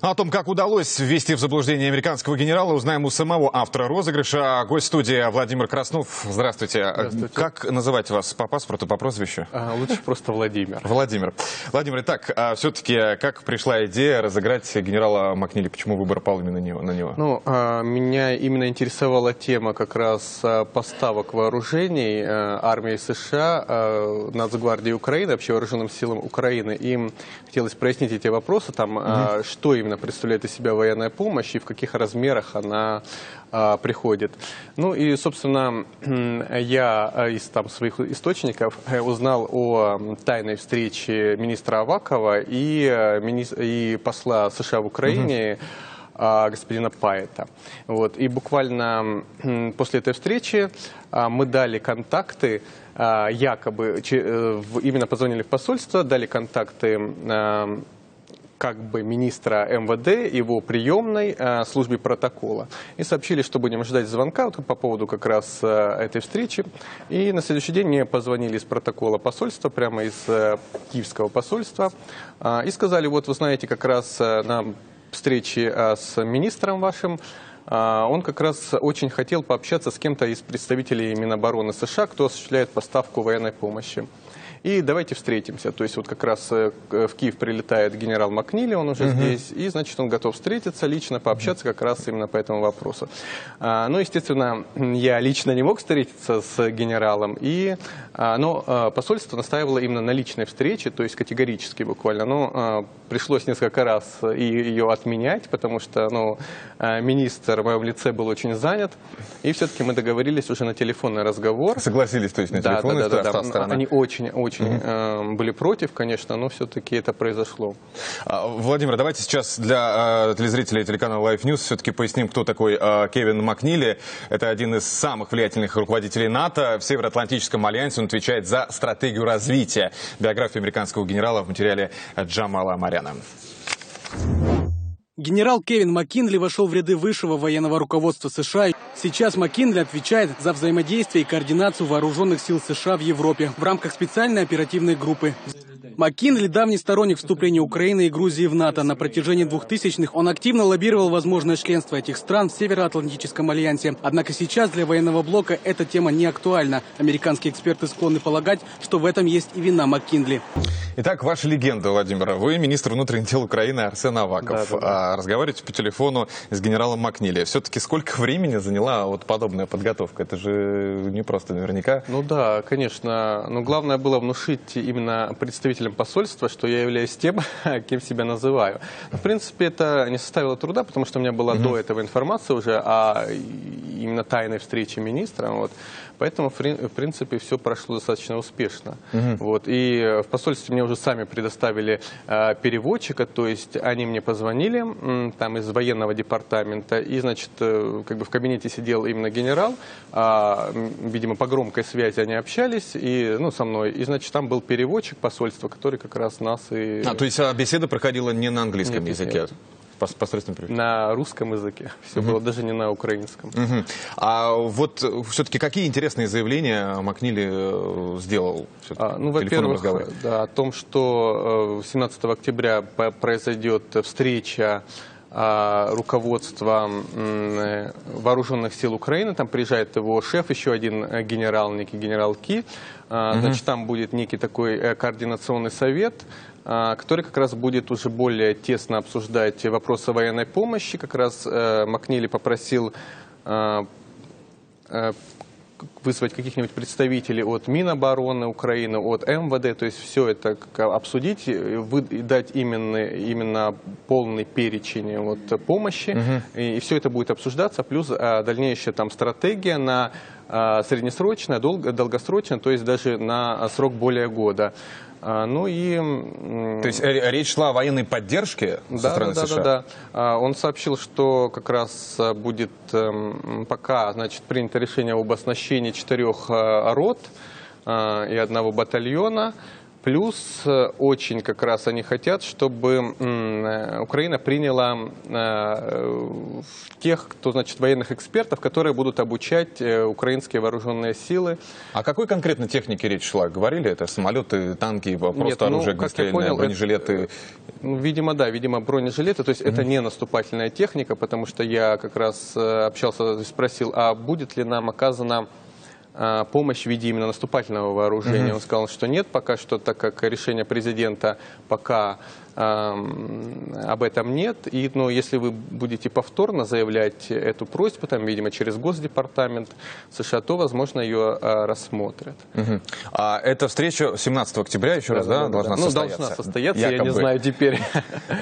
О том, как удалось ввести в заблуждение американского генерала, узнаем у самого автора розыгрыша. Гость студии Владимир Краснов. Здравствуйте. Здравствуйте. Как называть вас по паспорту, по прозвищу? Лучше просто Владимир. Владимир. Владимир, итак, все-таки как пришла идея разыграть генерала Макнили? Почему выбор пал именно на него? Ну, меня именно интересовала тема как раз поставок вооружений армии США, Нацгвардии Украины, вообще вооруженным силам Украины. Им хотелось прояснить эти вопросы, там, что именно представляет из себя военная помощь и в каких размерах она приходит. Ну и, собственно, я из своих источников узнал о тайной встрече министра Авакова и посла США в Украине, господина Пайета. Вот. И буквально после этой встречи мы дали контакты, якобы именно позвонили в посольство, дали контакты как бы министра МВД, его приемной службе протокола. И сообщили, что будем ждать звонка вот, по поводу как раз этой встречи. И на следующий день мне позвонили из протокола посольства, прямо из киевского посольства. И сказали, вот вы знаете, как раз на встрече с министром вашим, он как раз очень хотел пообщаться с кем-то из представителей Минобороны США, кто осуществляет поставку военной помощи. И давайте встретимся. То есть вот как раз в Киев прилетает генерал Макнили, он уже здесь, и значит он готов встретиться, лично пообщаться как раз именно по этому вопросу. Ну, естественно, я лично не мог встретиться с генералом, но посольство настаивало именно на личной встрече, то есть категорически буквально. Но пришлось несколько раз ее отменять, потому что министр в моем лице был очень занят, и все-таки мы договорились уже на телефонный разговор. Согласились, то есть на телефонный да. Они очень были против, конечно, но все-таки это произошло. Владимир, давайте сейчас для телезрителей телеканала Life News все-таки поясним, кто такой Кевин Макнили. Это один из самых влиятельных руководителей НАТО. В Североатлантическом альянсе он отвечает за стратегию развития. Биография американского генерала в материале Джамала Маряна. Генерал Кевин Маккинли вошел в ряды высшего военного руководства США. Сейчас Маккинли отвечает за взаимодействие и координацию вооруженных сил США в Европе в рамках специальной оперативной группы. Маккинли – давний сторонник вступления Украины и Грузии в НАТО. На протяжении 2000-х он активно лоббировал возможное членство этих стран в Североатлантическом альянсе. Однако сейчас для военного блока эта тема не актуальна. Американские эксперты склонны полагать, что в этом есть и вина Маккинли. Итак, ваша легенда, Владимир. Вы министр внутренних дел Украины Арсен Аваков. Да. Разговариваете по телефону с генералом Макнили. Все-таки сколько времени заняла вот подобная подготовка? Это же не просто наверняка. Ну да, конечно. Но главное было внушить именно представителям посольства, что я являюсь тем, кем себя называю. В принципе, это не составило труда, потому что у меня была до этого информация уже о именно тайной встрече министра. Вот. Поэтому, в принципе, все прошло достаточно успешно. Вот. И в посольстве мне уже сами предоставили переводчика, то есть они мне позвонили там из военного департамента, и, значит, как бы в кабинете сидел именно генерал, видимо, по громкой связи они общались со мной, и, значит, там был переводчик посольства, который как раз нас и... То есть беседа проходила не на английском языке? Нет. На русском языке. Все было даже не на украинском. А вот все-таки какие интересные заявления Макнили сделал? Во-первых, о том, что 17 октября произойдет встреча руководства вооруженных сил Украины. Там приезжает его шеф, еще один генерал, некий генерал Ки. Значит, там будет некий такой координационный совет, который как раз будет уже более тесно обсуждать вопросы военной помощи. Как раз Макнили попросил вызвать каких-нибудь представителей от Минобороны Украины, от МВД, то есть все это обсудить, дать именно полный перечень помощи, и все это будет обсуждаться, плюс дальнейшая там стратегия на среднесрочная, долгосрочная, то есть даже на срок более года. То есть речь шла о военной поддержке со стороны США? Да. Он сообщил, что как раз будет пока, значит, принято решение об оснащении 4 рот и 1 батальона. Плюс очень как раз они хотят, чтобы Украина приняла тех, кто, значит, военных экспертов, которые будут обучать украинские вооруженные силы. О какой конкретно технике речь шла? Говорили, это самолеты, танки, просто оружие огнестрельное, бронежилеты? Видимо, да, видимо, бронежилеты. То есть это не наступательная техника, потому что я как раз общался, спросил, а будет ли нам оказана помощь в виде именно наступательного вооружения. Он сказал, что нет пока что, так как решение президента пока об этом нет. Но если вы будете повторно заявлять эту просьбу, там, видимо, через Госдепартамент США, то, возможно, ее рассмотрят. А эта встреча 17 октября, еще раз, должна состояться? Должна состояться, якобы. Я не знаю теперь.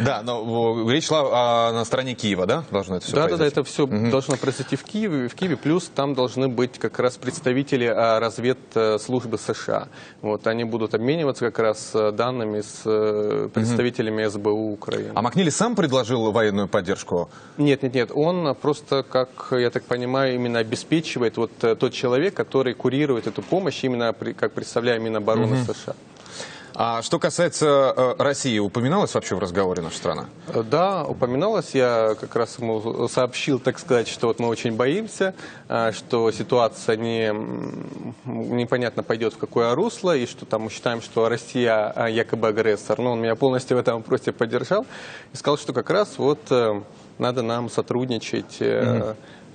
Да, но речь шла на стороне Киева, да? Должно это все произойти? Да, это все должно произойти в Киеве, плюс там должны быть как раз представители разведслужбы США. Вот, они будут обмениваться как раз данными с представителями СБУ Украины. А Макнили сам предложил военную поддержку? Нет, он просто, как я так понимаю, именно обеспечивает вот тот человек, который курирует эту помощь, именно как представляя Минобороны США. А что касается России, упоминалась вообще в разговоре наша страна? Да, упоминалось. Я как раз ему сообщил, так сказать, что вот мы очень боимся, что ситуация непонятно пойдет в какое русло, и что там мы считаем, что Россия якобы агрессор. Но он меня полностью в этом вопросе поддержал и сказал, что как раз вот надо нам сотрудничать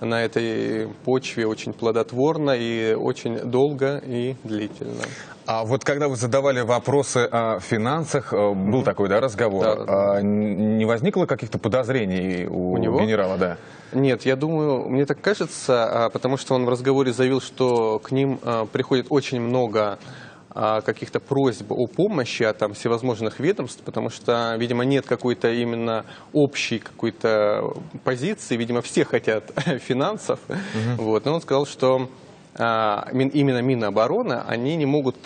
на этой почве очень плодотворно и очень долго и длительно. А вот когда вы задавали вопросы о финансах, был такой, разговор, Да. Не возникло каких-то подозрений у генерала, да? Нет, я думаю, мне так кажется, потому что он в разговоре заявил, что к ним приходит очень много каких-то просьб о помощи от всевозможных ведомств, потому что, видимо, нет какой-то именно общей какой-то позиции, видимо, все хотят финансов. Вот. Но он сказал, что именно Минобороны, они не могут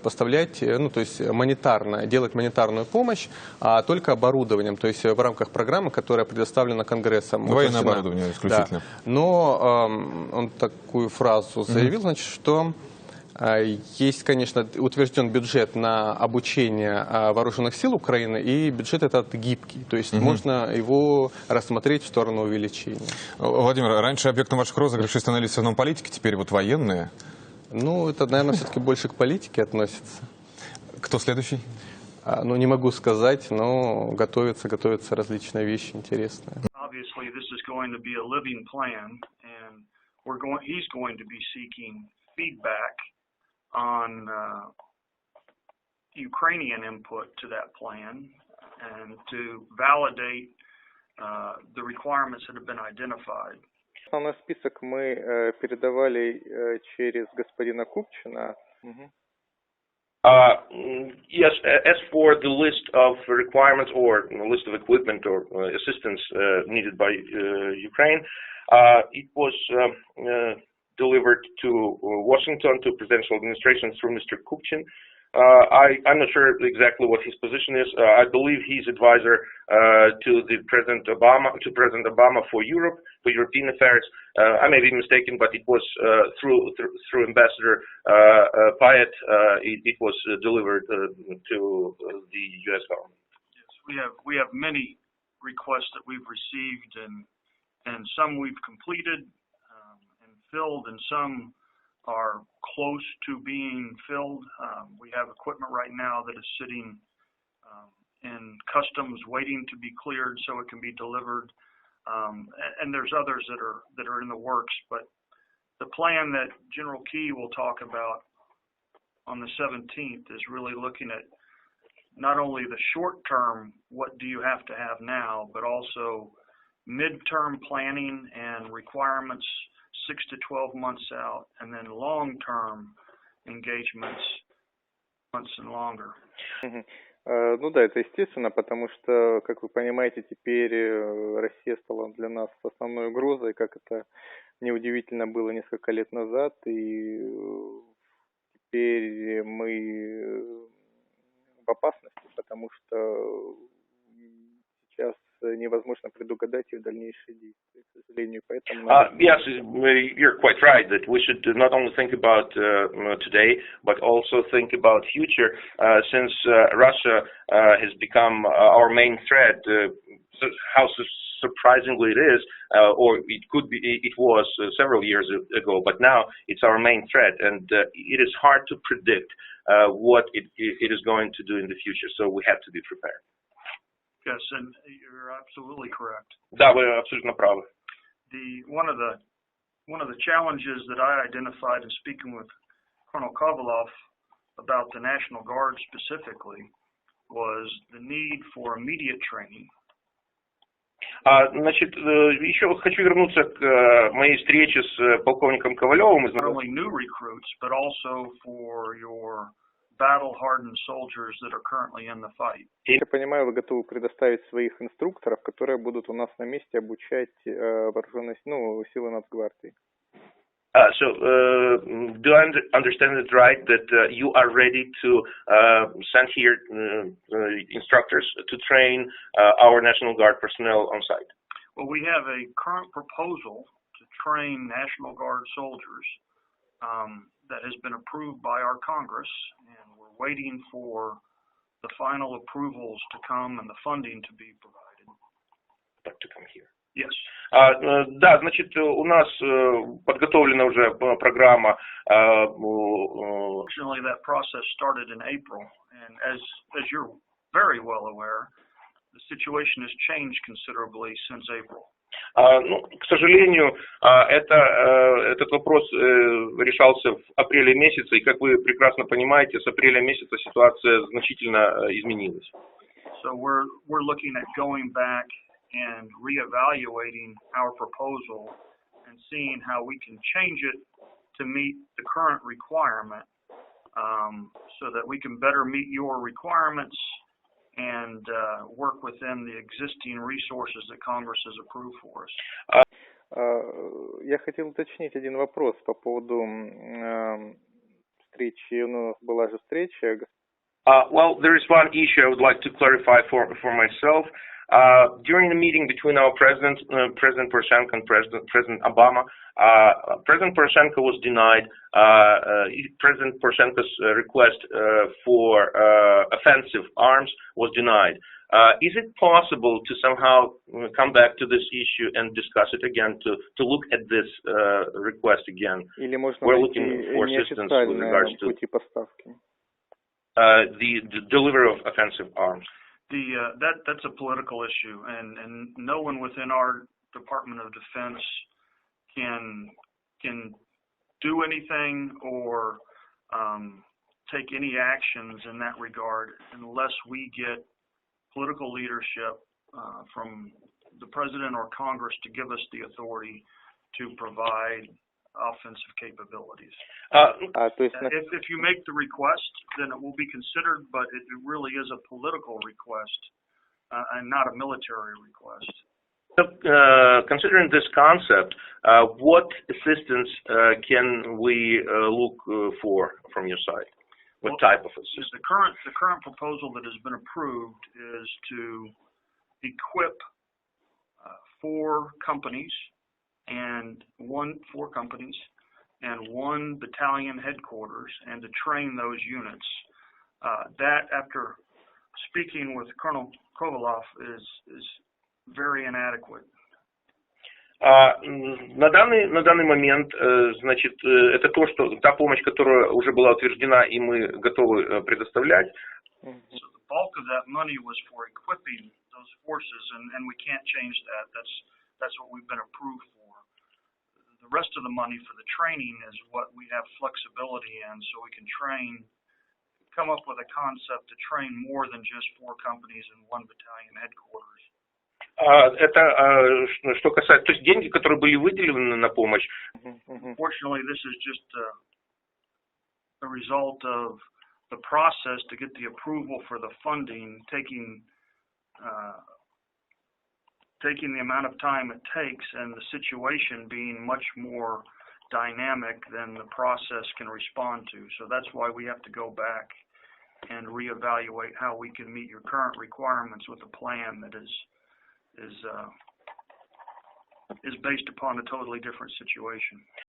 поставлять, то есть делать монетарную помощь, а только оборудованием, то есть в рамках программы, которая предоставлена Конгрессом. Военное оборудование исключительно. Да. Но он такую фразу заявил, значит, что есть, конечно, утвержден бюджет на обучение вооруженных сил Украины, и бюджет этот гибкий, то есть можно его рассмотреть в сторону увеличения. Владимир, раньше объектом ваших розыгрышей становились в основном политики, теперь вот военные. Ну, это, наверное, все-таки больше к политике относится. Кто следующий? Ну, не могу сказать, но готовятся различные вещи интересные. On Ukrainian input to that plan and to validate the requirements that have been identified. Основной список мы передавали через господина Купчина. Yes, as for the list of requirements or list of equipment or assistance needed by Ukraine, it was delivered to Washington, to presidential administration through Mr. Kupchin. I'm not sure exactly what his position is. I believe he's advisor to President Obama for Europe, for European affairs. I may be mistaken, but it was through Ambassador Payet. It was delivered to the U.S. government. Yes, we have many requests that we've received, and some we've completed filled, and some are close to being filled. We have equipment right now that is sitting in customs waiting to be cleared so it can be delivered, and there's others that are in the works. But the plan that General Key will talk about on the 17th is really looking at not only the short term, what do you have to have now, but also midterm planning and requirements 6 to 12 months out, and then long-term engagements months and longer. Ну да, это естественно, потому что, как вы понимаете, теперь Россия стала для нас основной угрозой, как это неудивительно было несколько лет назад, и теперь мы в опасности, потому что сейчас невозможно предугадать их дальнейшие действия, к сожалению. Поэтому Yes, you're quite right that we should not only think about today, but also think about future. Since Russia has become our main threat, how surprisingly it is, or it could be, it was several years ago, but now it's our main threat, and it is hard to predict what it is going to do in the future. So we have to be prepared. Yes, and you're absolutely correct. Да, вы абсолютно правы. One of the challenges that I identified in speaking with Colonel Kovalov about the National Guard specifically was the need for immediate training. Значит, еще хочу вернуться к моей встрече с полковником Ковалевым. Not only new recruits, but also for your battle-hardened soldiers that are currently in the fight. я понимаю, вы готовы предоставить своих инструкторов, которые будут у нас на месте обучать вооруженные, силы Нацгвардии. So, do I understand it right that you are ready to send here instructors to train our National Guard personnel on site? Well, we have a current proposal to train National Guard soldiers that has been approved by our Congress, and we're waiting for the final approvals to come and the funding to be provided. To come here. Yes. Да, значит, у нас подготовлена уже программа. Fortunately, that process started in April, and as you're very well aware, the situation has changed considerably since April. К сожалению, этот вопрос решался в апреле месяце, и, как вы прекрасно понимаете, с апреля месяца ситуация значительно изменилась. So we're looking at going back and reevaluating our proposal and seeing how we can change it to meet the current requirement, so that we can better meet your requirements and work within the existing resources that Congress has approved for us. Я хотел уточнить один вопрос по поводу встречи. У нас была же встреча. Well, there is one issue I would like to clarify for myself. During the meeting between our president, President Poroshenko, and President Obama, President Poroshenko was denied. President Poroshenko's request for offensive arms was denied. Is it possible to somehow come back to this issue and discuss it again, to look at this request again? We're looking for assistance with regards to the delivery of offensive arms. That's a political issue, and no one within our Department of Defense can do anything or take any actions in that regard unless we get political leadership from the President or Congress to give us the authority to provide offensive capabilities. If you make the request, then it will be considered, but it really is a political request and not a military request. Considering this concept, what assistance can we look for from your side? What type of assistance? The current proposal that has been approved is to equip four companies and one battalion headquarters, and to train those units. That, after speaking with Colonel Kovalov, is very inadequate. На данный момент, значит, это та помощь, которая уже была утверждена, и мы готовы предоставлять. So the bulk of that money was for equipping those forces, and we can't change that. That's what we've been approved for. The rest of the money for the training is what we have flexibility in, so we can come up with a concept to train more than just four companies and one battalion headquarters. Это что касается, то есть деньги, которые были выделены на помощь. Unfortunately, this is just a result of the process to get the approval for the funding, taking the amount of time it takes, and the situation being much more dynamic than the process can respond to. So that's why we have to go back and reevaluate how we can meet your current requirements with a plan that is is based upon a totally different situation.